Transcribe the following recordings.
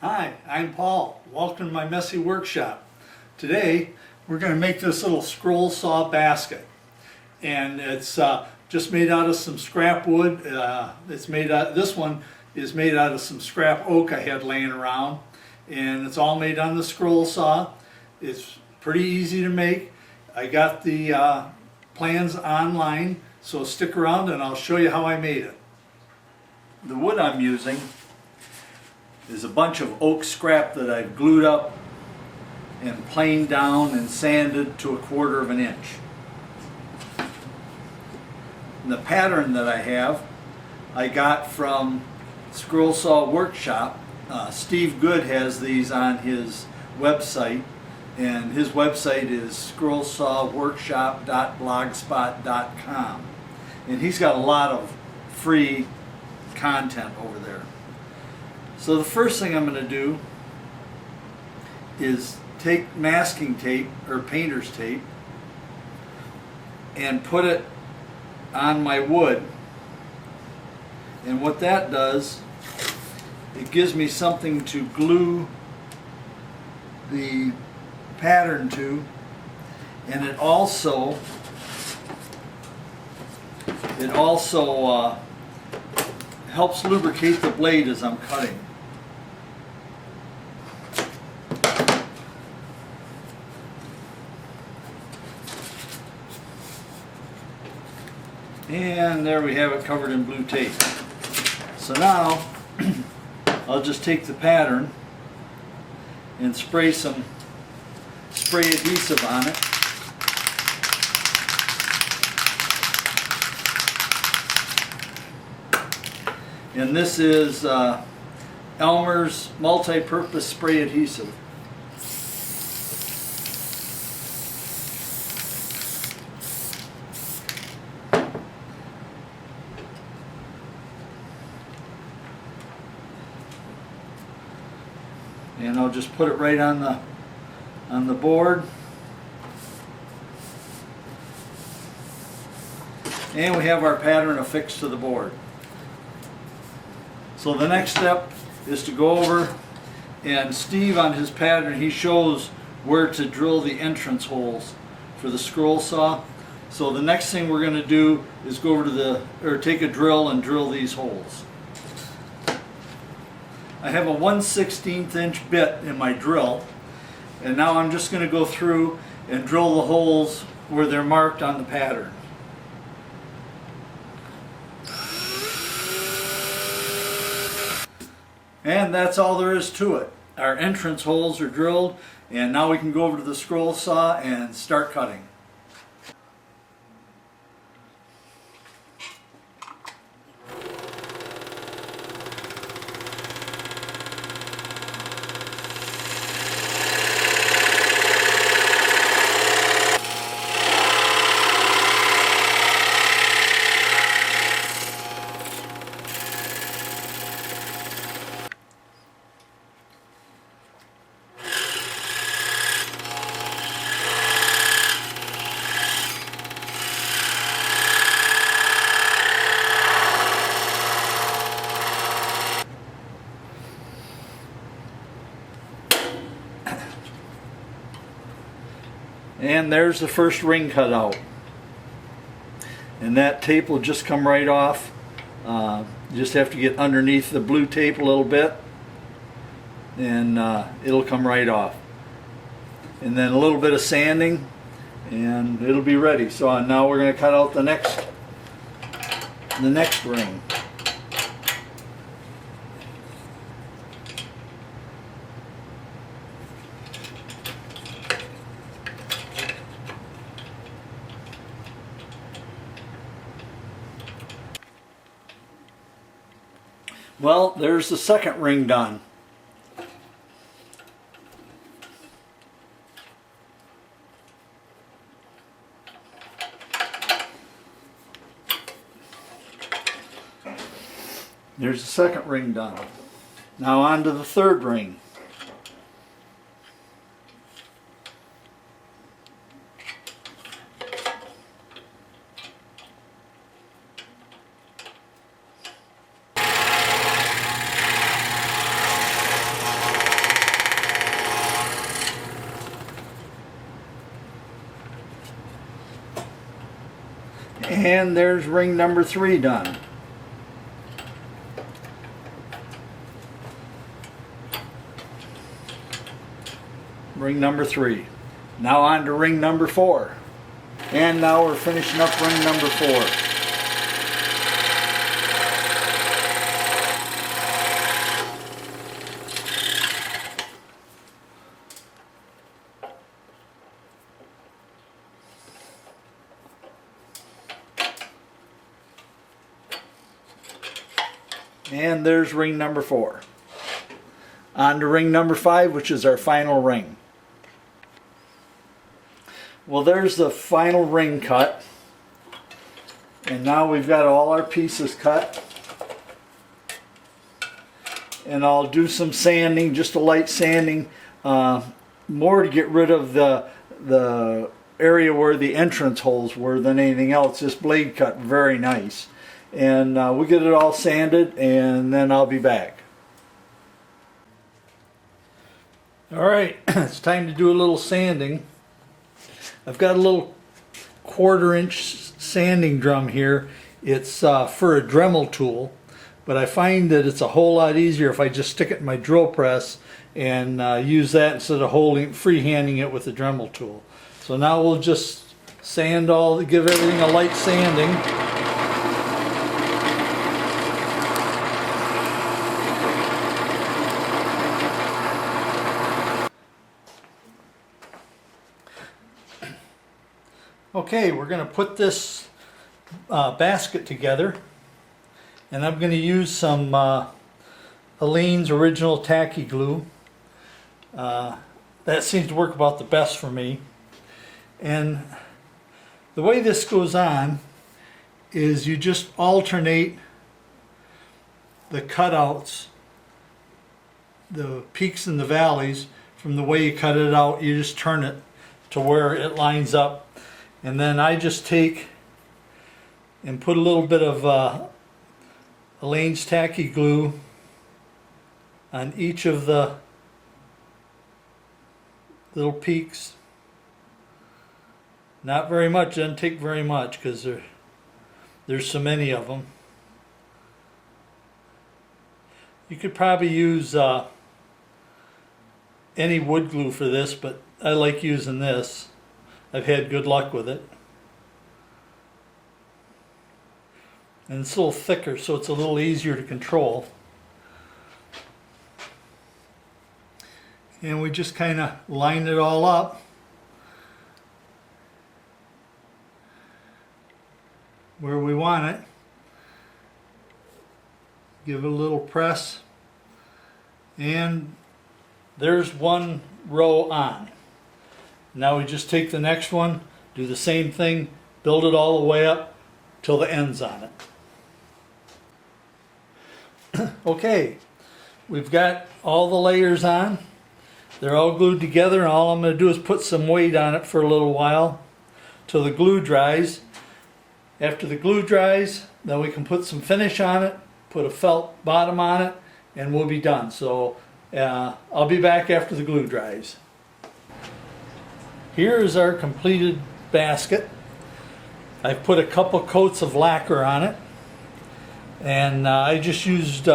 Hi, I'm Paul. Welcome to my messy workshop. Today we're going to make this little scroll saw basket, and it's just made out of some scrap wood. This one is made out of some scrap oak I had laying around, and it's all made on the scroll saw. It's pretty easy to make. I got the plans online, so stick around and I'll show you how I made it. The wood I'm using is a bunch of oak scrap that I've glued up and planed down and sanded to 1/4 of an inch. And the pattern that I have, I got from Scrollsaw Workshop. Steve Good has these on his website, and his website is scrollsawworkshop.blogspot.com, and he's got a lot of free content over there. So the first thing I'm going to do is take masking tape or painter's tape and put it on my wood, and what that does, it gives me something to glue the pattern to, and it also helps lubricate the blade as I'm cutting. And there we have it covered in blue tape. So now I'll just take the pattern and spray adhesive on it. And this is Elmer's multi-purpose spray adhesive. And I'll just put it right on the board. And we have our pattern affixed to the board. So the next step is to go over, and Steve on his pattern, he shows where to drill the entrance holes for the scroll saw. So the next thing we're going to do is go over to take a drill and drill these holes. I have a 1/16 inch bit in my drill, and now I'm just going to go through and drill the holes where they're marked on the pattern. And that's all there is to it. Our entrance holes are drilled, and now we can go over to the scroll saw and start cutting. And there's the first ring cut out, and that tape will just come right off. You just have to get underneath the blue tape a little bit, and it'll come right off. And then a little bit of sanding and it'll be ready. So now we're going to cut out the next ring. Well, there's the second ring done. There's the second ring done. Now on to the third ring. And there's ring number 3 done. Ring number 3. Now on to ring number 4. And now we're finishing up ring number 4. And there's ring number 4. On to ring number 5, which is our final ring. Well, there's the final ring cut. And now we've got all our pieces cut. And I'll do some sanding, just a light sanding, more to get rid of the area where the entrance holes were than anything else. This blade cut very nice. And we'll get it all sanded, and then I'll be back. Alright, it's time to do a little sanding. I've got a little 1/4-inch sanding drum here. It's for a Dremel tool, but I find that it's a whole lot easier if I just stick it in my drill press and use that instead of freehanding it with the Dremel tool. So now we'll just sand give everything a light sanding. Okay, we're going to put this basket together, and I'm going to use some Aleene's Original Tacky Glue. That seems to work about the best for me. And the way this goes on is you just alternate the cutouts, the peaks and the valleys, from the way you cut it out. You just turn it to where it lines up. And then I just take and put a little bit of Aleene's Tacky Glue on each of the little peaks. Not very much, doesn't take very much because there's so many of them. You could probably use any wood glue for this, but I like using this. I've had good luck with it. And it's a little thicker, so it's a little easier to control. And we just kind of line it all up. Where we want it. Give it a little press. And there's one row on. Now we just take the next one, do the same thing, build it all the way up till the end's on it. Okay, we've got all the layers on. They're all glued together, and all I'm going to do is put some weight on it for a little while till the glue dries. After the glue dries, then we can put some finish on it, put a felt bottom on it, and we'll be done. So I'll be back after the glue dries. Here is our completed basket. I've put a couple coats of lacquer on it, and I just used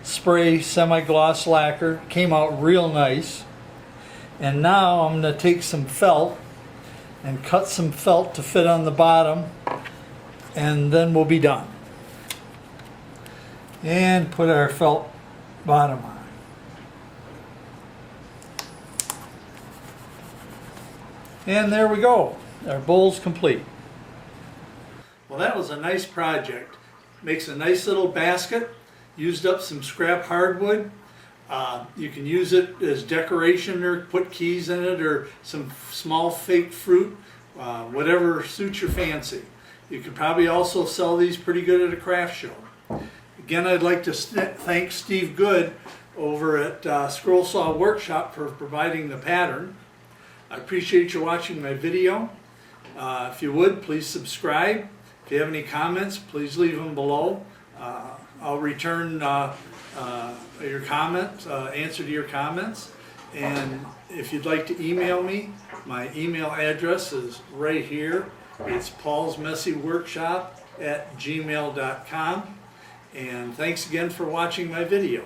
spray semi-gloss lacquer. Came out real nice. And now I'm going to take some felt and cut some felt to fit on the bottom, and then we'll be done. And put our felt bottom on. And there we go. Our bowl's complete. Well, that was a nice project. Makes a nice little basket. Used up some scrap hardwood. You can use it as decoration or put keys in it or some small fake fruit. Whatever suits your fancy. You could probably also sell these pretty good at a craft show. Again, I'd like to thank Steve Good over at Scrollsaw Workshop for providing the pattern. I appreciate you watching my video. If you would, please subscribe. If you have any comments, please leave them below. I'll return your comments, answer to your comments. And if you'd like to email me, my email address is right here. It's paulsmessyworkshop@gmail.com. And thanks again for watching my video.